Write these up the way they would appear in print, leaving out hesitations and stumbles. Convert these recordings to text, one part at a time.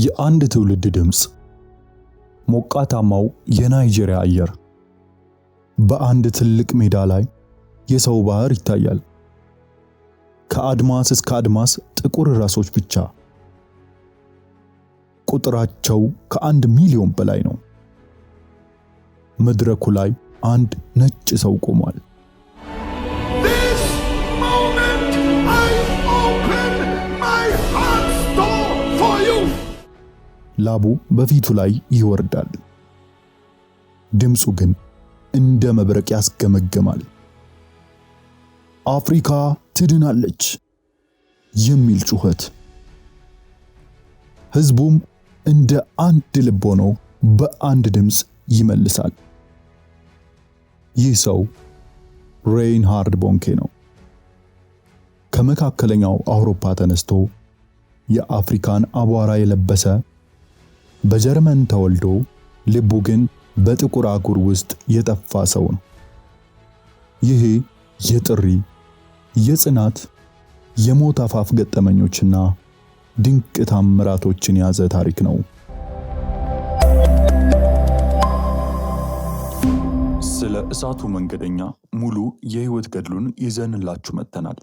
የአንድ ትውልድ ድምጽ። ሞቃታማው የናይጄሪያ አየር። በአንድ ትልቅ ሜዳ ላይ የሰው ባህር ይታያል። ከአድማስ እስከ አድማስ ጥቁር ራሶች ብቻ። ቁጥራቸው ከ1 ሚሊዮን በላይ ነው። መድረኩ ላይ አንድ ነጭ ሰው ቆሟል። ላቡ በፊቱ ላይ ይወርዳል። ድምፁ ግን እንደ መብረቅ ያስገመግማል። አፍሪካ ትድናለች የሚል ጩኸት። ሕዝቡም እንደ አንድ ልብ ሆኖ በአንድ ድምፅ ይመልሳል። ይህ ሰው ሬይንሃርድ ቦንኬ ነው። ከመካከለኛው አውሮፓ ተነስቶ የአፍሪካን አቧራ የለበሰ፣ በጀርመን ተወልዶ ልቡ ግን በጥቁር አህጉር ውስጥ የጠፋ ሰው ነው። ይህ የጥሪ፣ የጽናት፣ የሞት አፋፍ ገጠመኞችና ድንቅ ታምራቶችን የያዘ ታሪክ ነው። ስለ እሳቱ መንገደኛ ሙሉ የህይወት ገድሉን ይዘንላችሁ መጥተናል።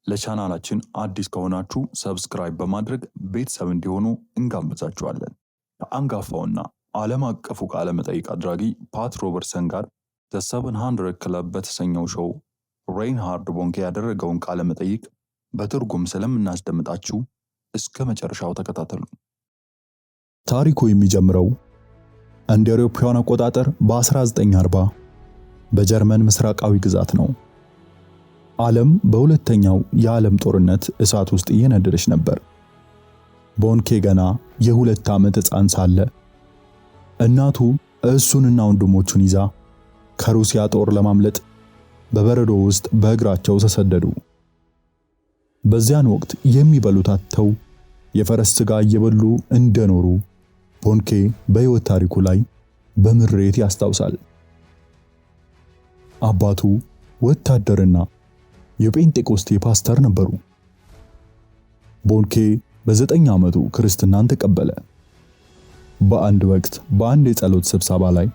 ለቻናላችን አዲስ ከሆናችሁ ሰብስክራይብ በማድረግ ቤተሰብ እንዲሆኑ እንጋብዛችኋለን። ከአንጋፋውና ዓለም አቀፉ ቃለ መጠይቅ አድራጊ ፓት ሮበርትሰን ጋር ዘ 700 ክለብ በተሰኘው ሾው ሬይንሃርድ ቦንኬ ያደረገውን ቃለ መጠይቅ በትርጉም ስለምናስደምጣችሁ እስከ መጨረሻው ተከታተሉ። ታሪኩ የሚጀምረው እንደ አውሮፓውያን አቆጣጠር በ1940 በጀርመን ምስራቃዊ ግዛት ነው። ዓለም በሁለተኛው የዓለም ጦርነት እሳት ውስጥ እየነደደች ነበር። ቦንኬ ገና የ2 ዓመት ሕፃን ሳለ እናቱ እሱንና ወንድሞቹን ይዛ ከሩሲያ ጦር ለማምለጥ በበረዶ ውስጥ በእግራቸው ተሰደዱ። በዚያን ወቅት የሚበሉት አጥተው የፈረስ ሥጋ እየበሉ እንደኖሩ ቦንኬ በሕይወት ታሪኩ ላይ በምሬት ያስታውሳል። አባቱ ወታደርና የጴንጤቆስቴ ፓስተር ነበሩ። ቦንኬ በ9 ዓመቱ ክርስትናን ተቀበለ። በአንድ ወቅት በአንድ የጸሎት ስብሰባ ላይ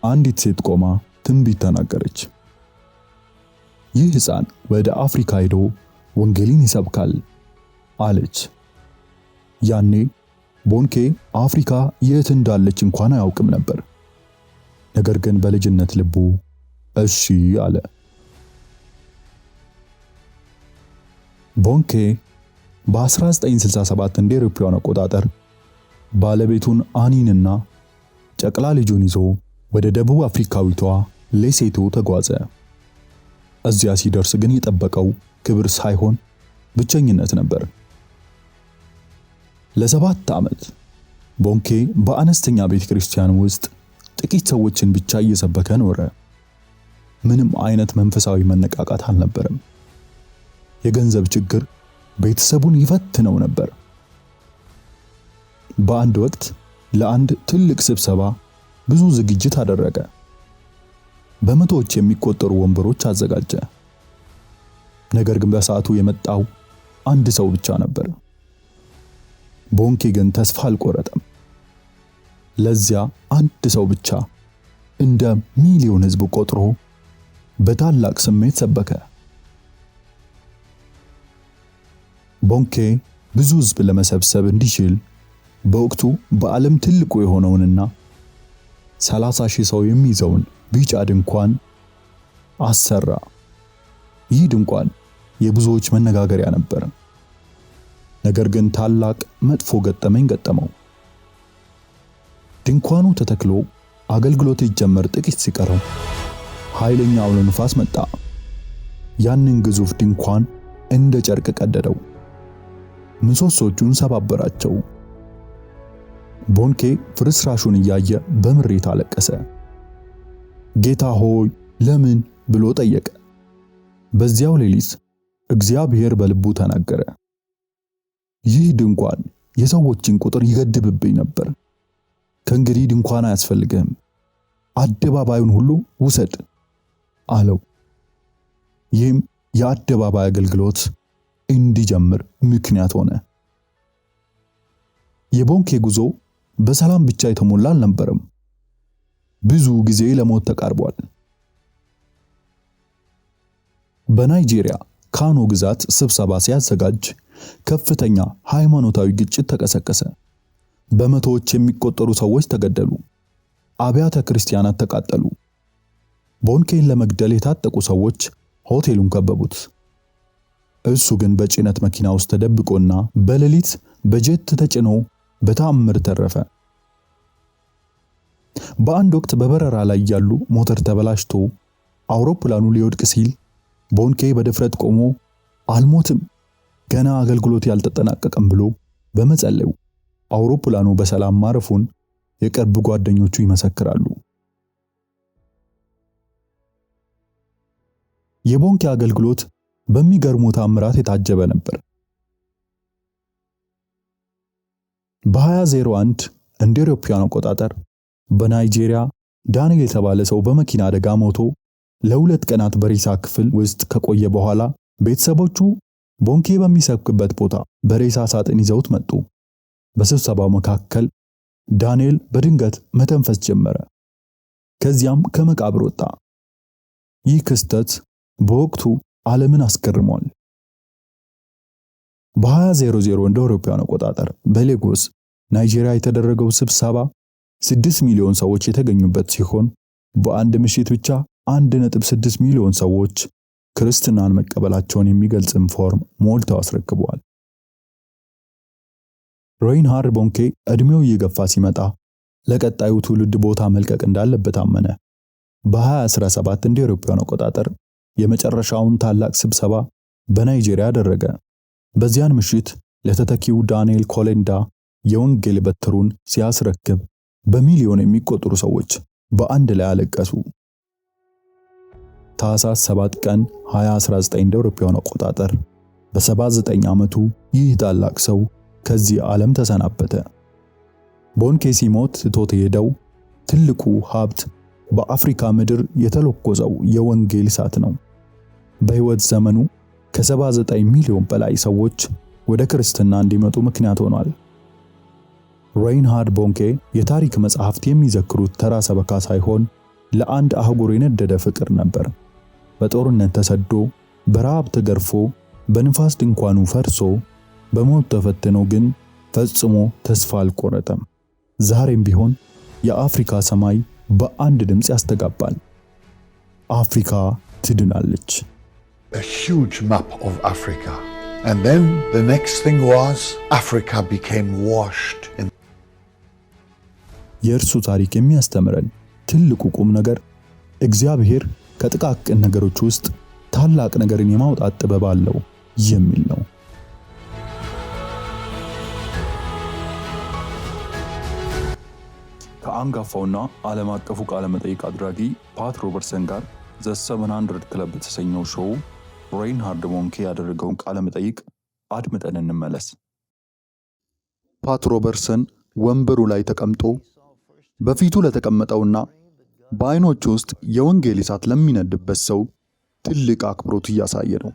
አንዲት ሴት ቆማ ትንቢት ተናገረች። ይህ ሕፃን ወደ አፍሪካ ሄዶ ወንጌልን ይሰብካል አለች። ያኔ ቦንኬ አፍሪካ የት እንዳለች እንኳን አያውቅም ነበር። ነገር ግን በልጅነት ልቡ እሺ አለ። ቦንኬ በ1967 እንደ አውሮፓውያን አቆጣጠር ባለቤቱን አኒንና ጨቅላ ልጁን ይዞ ወደ ደቡብ አፍሪካዊቷ ሌሴቶ ተጓዘ። እዚያ ሲደርስ ግን የጠበቀው ክብር ሳይሆን ብቸኝነት ነበር። ለ7 ዓመት ቦንኬ በአነስተኛ ቤተክርስቲያን ውስጥ ጥቂት ሰዎችን ብቻ እየሰበከ ኖረ። ምንም አይነት መንፈሳዊ መነቃቃት አልነበረም። የገንዘብ ችግር ቤተሰቡን ይፈትነው ነበር። በአንድ ወቅት ለአንድ ትልቅ ስብሰባ ብዙ ዝግጅት አደረገ። በመቶዎች የሚቆጠሩ ወንበሮች አዘጋጀ። ነገር ግን በሰዓቱ የመጣው አንድ ሰው ብቻ ነበር። ቦንኬ ግን ተስፋ አልቆረጠም። ለዚያ አንድ ሰው ብቻ እንደ ሚሊዮን ሕዝብ ቆጥሮ በታላቅ ስሜት ሰበከ። ቦንኬ ብዙ ሕዝብ ለመሰብሰብ እንዲችል በወቅቱ በዓለም ትልቁ የሆነውንና 30,000 ሰው የሚይዘውን ቢጫ ድንኳን አሰራ። ይህ ድንኳን የብዙዎች መነጋገሪያ ነበር። ነገር ግን ታላቅ መጥፎ ገጠመኝ ገጠመው። ድንኳኑ ተተክሎ አገልግሎት ሊጀመር ጥቂት ሲቀረው ኃይለኛ አውሎ ንፋስ መጣ። ያንን ግዙፍ ድንኳን እንደ ጨርቅ ቀደደው፣ ምሰሶቹን ሰባበራቸው። ቦንኬ ፍርስራሹን እያየ በምሬት አለቀሰ። ጌታ ሆይ ለምን ብሎ ጠየቀ። በዚያው ሌሊት እግዚአብሔር በልቡ ተናገረ። ይህ ድንኳን የሰዎችን ቁጥር ይገድብብኝ ነበር። ከእንግዲህ ድንኳን አያስፈልግህም፣ አደባባዩን ሁሉ ውሰድ አለው። ይህም የአደባባይ አገልግሎት እንዲጀምር ምክንያት ሆነ። የቦንኬ ጉዞ በሰላም ብቻ የተሞላ አልነበረም። ብዙ ጊዜ ለሞት ተቃርቧል። በናይጄሪያ ካኖ ግዛት ስብሰባ ሲያዘጋጅ ከፍተኛ ሃይማኖታዊ ግጭት ተቀሰቀሰ። በመቶዎች የሚቆጠሩ ሰዎች ተገደሉ። አብያተ ክርስቲያናት ተቃጠሉ። ቦንኬን ለመግደል የታጠቁ ሰዎች ሆቴሉን ከበቡት። እሱ ግን በጭነት መኪና ውስጥ ተደብቆና በሌሊት በጀት ተጭኖ በተአምር ተረፈ። በአንድ ወቅት በበረራ ላይ ያሉ ሞተር ተበላሽቶ አውሮፕላኑ ሊወድቅ ሲል ቦንኬ በድፍረት ቆሞ አልሞትም፣ ገና አገልግሎት ያልተጠናቀቀም ብሎ በመጸለዩ አውሮፕላኑ በሰላም ማረፉን የቅርብ ጓደኞቹ ይመሰክራሉ። የቦንኬ አገልግሎት በሚገርሙ ተአምራት የታጀበ ነበር። በ2001 እንደ አውሮፓውያን አቆጣጠር በናይጄሪያ ዳንኤል የተባለ ሰው በመኪና አደጋ ሞቶ ለ2 ቀናት በሬሳ ክፍል ውስጥ ከቆየ በኋላ ቤተሰቦቹ ቦንኬ በሚሰብክበት ቦታ በሬሳ ሳጥን ይዘውት መጡ። በስብሰባው መካከል ዳንኤል በድንገት መተንፈስ ጀመረ። ከዚያም ከመቃብር ወጣ። ይህ ክስተት በወቅቱ ዓለምን አስገርሟል። በ2000 እንደ አውሮፓውያን አቆጣጠር በሌጎስ ናይጄሪያ የተደረገው ስብሰባ 6 ሚሊዮን ሰዎች የተገኙበት ሲሆን በአንድ ምሽት ብቻ 1.6 ሚሊዮን ሰዎች ክርስትናን መቀበላቸውን የሚገልጽም ፎርም ሞልተው አስረክበዋል። ሬይንሃርድ ቦንኬ እድሜው እየገፋ ሲመጣ ለቀጣዩ ትውልድ ቦታ መልቀቅ እንዳለበት አመነ። በ2017 እንደ አውሮፓውያን አቆጣጠር የመጨረሻውን ታላቅ ስብሰባ በናይጄሪያ አደረገ። በዚያን ምሽት ለተተኪው ዳንኤል ኮሌንዳ የወንጌል በትሩን ሲያስረክብ በሚሊዮን የሚቆጠሩ ሰዎች በአንድ ላይ አለቀሱ። ታኅሳስ 7 ቀን 2019 እንደ አውሮፓውያን አቆጣጠር በ79 ዓመቱ ይህ ታላቅ ሰው ከዚህ ዓለም ተሰናበተ። ቦንኬ ሲሞት ትቶት የሄደው ትልቁ ሀብት በአፍሪካ ምድር የተለኮሰው የወንጌል እሳት ነው። በሕይወት ዘመኑ ከ79 ሚሊዮን በላይ ሰዎች ወደ ክርስትና እንዲመጡ ምክንያት ሆኗል። ሬይንሃርድ ቦንኬ የታሪክ መጽሐፍት የሚዘክሩት ተራ ሰበካ ሳይሆን ለአንድ አህጉር የነደደ ፍቅር ነበር። በጦርነት ተሰዶ፣ በረሃብ ተገርፎ፣ በንፋስ ድንኳኑ ፈርሶ፣ በሞት ተፈትኖ ግን ፈጽሞ ተስፋ አልቆረጠም። ዛሬም ቢሆን የአፍሪካ ሰማይ በአንድ ድምፅ ያስተጋባል። አፍሪካ ትድናለች። A huge map of Africa. And then the next thing was Africa became washed in. የእርሱ ታሪክ የሚያስተምረን ትልቁ ቁም ነገር እግዚአብሔር ከጥቃቅን ነገሮች ውስጥ ታላቅ ነገርን የማውጣት ጥበብ አለው የሚል ነው። ከአንጋፋውና ዓለም አቀፉ ቃለ መጠይቅ አድራጊ ፓት ሮበርትሰን ጋር ዘ 700 ክለብ በተሰኘው ሾው ሬይንሃርድ ቦንኬ ያደረገውን ቃለ መጠይቅ አድምጠን እንመለስ። ፓት ሮበርትሰን ወንበሩ ላይ ተቀምጦ በፊቱ ለተቀመጠውና በዓይኖቹ ውስጥ የወንጌል እሳት ለሚነድበት ሰው ትልቅ አክብሮት እያሳየ ነው።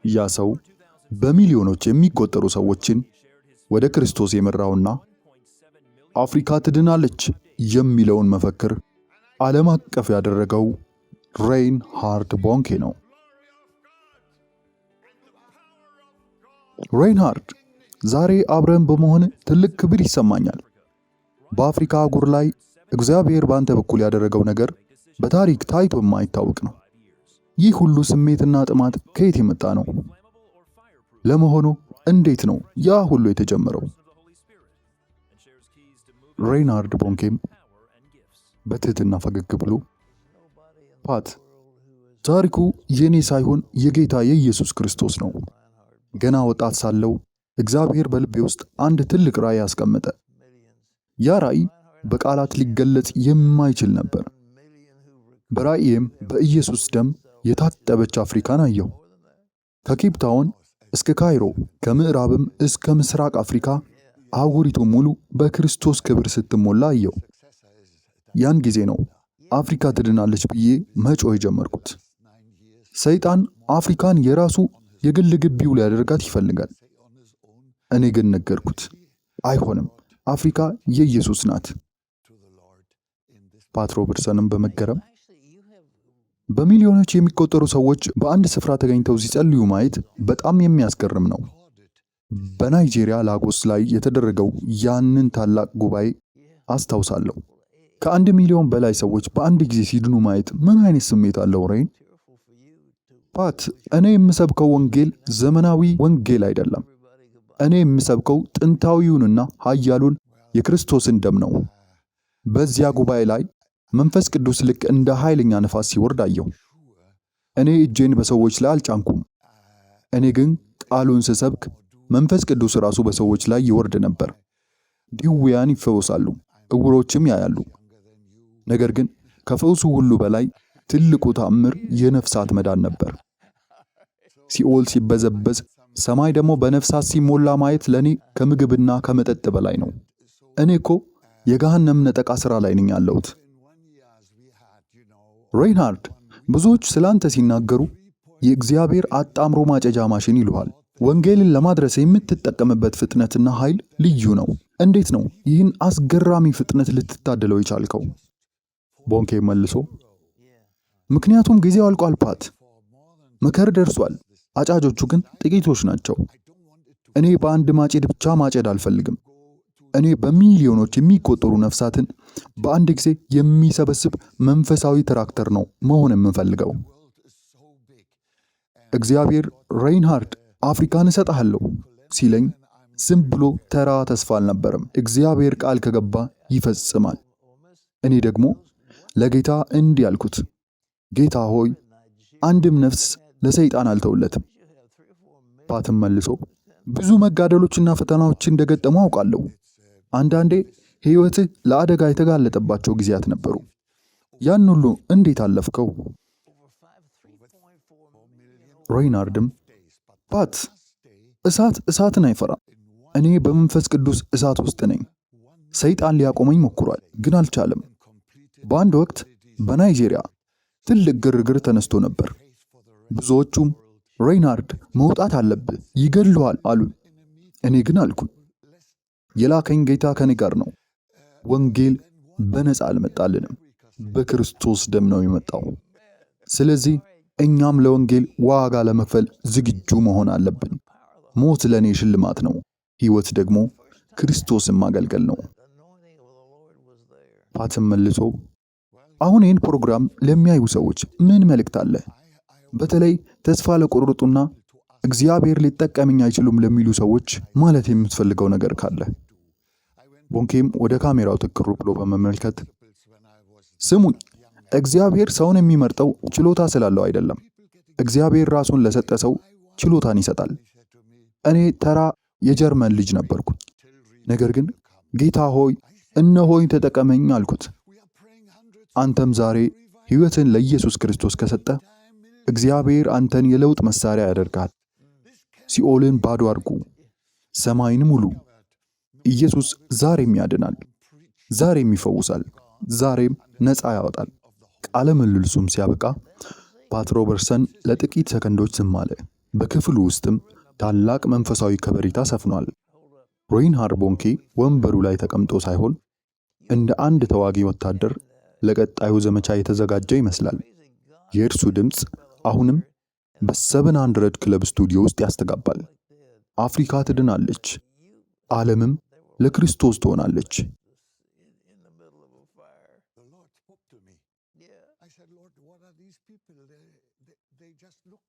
ያ ሰው በሚሊዮኖች የሚቆጠሩ ሰዎችን ወደ ክርስቶስ የመራውና አፍሪካ ትድናለች የሚለውን መፈክር ዓለም አቀፍ ያደረገው ሬይንሃርድ ቦንኬ ነው። ሬይንሃርድ፣ ዛሬ አብረን በመሆን ትልቅ ክብር ይሰማኛል። በአፍሪካ አህጉር ላይ እግዚአብሔር ባንተ በኩል ያደረገው ነገር በታሪክ ታይቶ የማይታወቅ ነው። ይህ ሁሉ ስሜትና ጥማት ከየት የመጣ ነው? ለመሆኑ እንዴት ነው ያ ሁሉ የተጀመረው? ሬይንሃርድ ቦንኬም በትህትና ፈገግ ብሎ ፓት፣ ታሪኩ የኔ ሳይሆን የጌታ የኢየሱስ ክርስቶስ ነው። ገና ወጣት ሳለው እግዚአብሔር በልቤ ውስጥ አንድ ትልቅ ራእይ አስቀመጠ። ያ ራእይ በቃላት ሊገለጽ የማይችል ነበር። በራእይም በኢየሱስ ደም የታጠበች አፍሪካን አየሁ። ከኬፕ ታውን እስከ ካይሮ፣ ከምዕራብም እስከ ምስራቅ አፍሪካ አህጉሪቱ ሙሉ በክርስቶስ ክብር ስትሞላ አየሁ። ያን ጊዜ ነው አፍሪካ ትድናለች ብዬ መጮህ የጀመርኩት። ሰይጣን አፍሪካን የራሱ የግል ግቢው ሊያደርጋት ይፈልጋል። እኔ ግን ነገርኩት፣ አይሆንም፣ አፍሪካ የኢየሱስ ናት። ፓት ሮበርትሰንም በመገረም በሚሊዮኖች የሚቆጠሩ ሰዎች በአንድ ስፍራ ተገኝተው ሲጸልዩ ማየት በጣም የሚያስገርም ነው። በናይጄሪያ ላጎስ ላይ የተደረገው ያንን ታላቅ ጉባኤ አስታውሳለሁ። ከ1 ሚሊዮን በላይ ሰዎች በአንድ ጊዜ ሲድኑ ማየት ምን አይነት ስሜት አለው? ሬን ፓት፣ እኔ የምሰብከው ወንጌል ዘመናዊ ወንጌል አይደለም። እኔ የምሰብከው ጥንታዊውንና ኃያሉን የክርስቶስን ደም ነው። በዚያ ጉባኤ ላይ መንፈስ ቅዱስ ልክ እንደ ኃይለኛ ነፋስ ሲወርድ አየሁ። እኔ እጄን በሰዎች ላይ አልጫንኩም። እኔ ግን ቃሉን ስሰብክ መንፈስ ቅዱስ ራሱ በሰዎች ላይ ይወርድ ነበር። ድውያን ይፈወሳሉ፣ ዕውሮችም ያያሉ። ነገር ግን ከፈውሱ ሁሉ በላይ ትልቁ ተአምር የነፍሳት መዳን ነበር። ሲኦል ሲበዘበዝ፣ ሰማይ ደግሞ በነፍሳት ሲሞላ ማየት ለኔ ከምግብና ከመጠጥ በላይ ነው። እኔ እኮ የገሃነም ነጠቃ ሥራ ላይ ነኝ ያለሁት። ሬይንሃርድ፣ ብዙዎች ስላንተ ሲናገሩ የእግዚአብሔር አጣምሮ ማጨጃ ማሽን ይሉሃል። ወንጌልን ለማድረስ የምትጠቀምበት ፍጥነትና ኃይል ልዩ ነው። እንዴት ነው ይህን አስገራሚ ፍጥነት ልትታደለው የቻልከው? ቦንኬ መልሶ፣ ምክንያቱም ጊዜው አልቋል ፓት፣ መከር ደርሷል። አጫጆቹ ግን ጥቂቶች ናቸው። እኔ በአንድ ማጭድ ብቻ ማጨድ አልፈልግም። እኔ በሚሊዮኖች የሚቆጠሩ ነፍሳትን በአንድ ጊዜ የሚሰበስብ መንፈሳዊ ትራክተር ነው መሆን የምፈልገው። እግዚአብሔር ሬይንሃርድ አፍሪካን እሰጥሃለሁ ሲለኝ ዝም ብሎ ተራ ተስፋ አልነበረም። እግዚአብሔር ቃል ከገባ ይፈጽማል። እኔ ደግሞ ለጌታ እንዲህ አልኩት፣ ጌታ ሆይ አንድም ነፍስ ለሰይጣን አልተውለትም። ፓትም መልሶ፣ ብዙ መጋደሎችና ፈተናዎች እንደገጠሙ አውቃለሁ። አንዳንዴ ሕይወትህ ለአደጋ የተጋለጠባቸው ጊዜያት ነበሩ። ያን ሁሉ እንዴት አለፍከው? ሬይናርድም፣ ፓት፣ እሳትን አይፈራም። እኔ በመንፈስ ቅዱስ እሳት ውስጥ ነኝ። ሰይጣን ሊያቆመኝ ሞክሯል፣ ግን አልቻለም። በአንድ ወቅት በናይጄሪያ ትልቅ ግርግር ተነስቶ ነበር። ብዙዎቹም ሬይናርድ መውጣት አለብህ፣ ይገድለዋል አሉ። እኔ ግን አልኩኝ፣ የላከኝ ጌታ ከኔ ጋር ነው። ወንጌል በነፃ አልመጣልንም፣ በክርስቶስ ደም ነው የመጣው። ስለዚህ እኛም ለወንጌል ዋጋ ለመክፈል ዝግጁ መሆን አለብን። ሞት ለኔ ሽልማት ነው፣ ሕይወት ደግሞ ክርስቶስን ማገልገል ነው። ፓትም መልሶ፣ አሁን ይህን ፕሮግራም ለሚያዩ ሰዎች ምን መልእክት አለ? በተለይ ተስፋ ለቆረጡና እግዚአብሔር ሊጠቀመኝ አይችሉም ለሚሉ ሰዎች ማለት የምትፈልገው ነገር ካለ? ቦንኬም ወደ ካሜራው ትኩር ብሎ በመመልከት፣ ስሙኝ፣ እግዚአብሔር ሰውን የሚመርጠው ችሎታ ስላለው አይደለም። እግዚአብሔር ራሱን ለሰጠ ሰው ችሎታን ይሰጣል። እኔ ተራ የጀርመን ልጅ ነበርኩ። ነገር ግን ጌታ ሆይ እነሆኝ ተጠቀመኝ አልኩት። አንተም ዛሬ ሕይወትን ለኢየሱስ ክርስቶስ ከሰጠ እግዚአብሔር አንተን የለውጥ መሳሪያ ያደርጋል። ሲኦልን ባዶ አድርጉ፣ ሰማይን ሙሉ። ኢየሱስ ዛሬም ያድናል፣ ዛሬም ይፈውሳል፣ ዛሬም ነፃ ያወጣል። ቃለ ምልልሱም ሲያበቃ ፓት ሮበርትሰን ለጥቂት ሰከንዶች ዝም አለ። በክፍሉ ውስጥም ታላቅ መንፈሳዊ ከበሬታ ሰፍኗል። ሬይንሃርድ ቦንኬ ወንበሩ ላይ ተቀምጦ ሳይሆን እንደ አንድ ተዋጊ ወታደር ለቀጣዩ ዘመቻ የተዘጋጀ ይመስላል። የእርሱ ድምፅ አሁንም በ700 ክለብ ስቱዲዮ ውስጥ ያስተጋባል። አፍሪካ ትድናለች፣ ዓለምም ለክርስቶስ ትሆናለች። I said, Lord, what are these people? They just look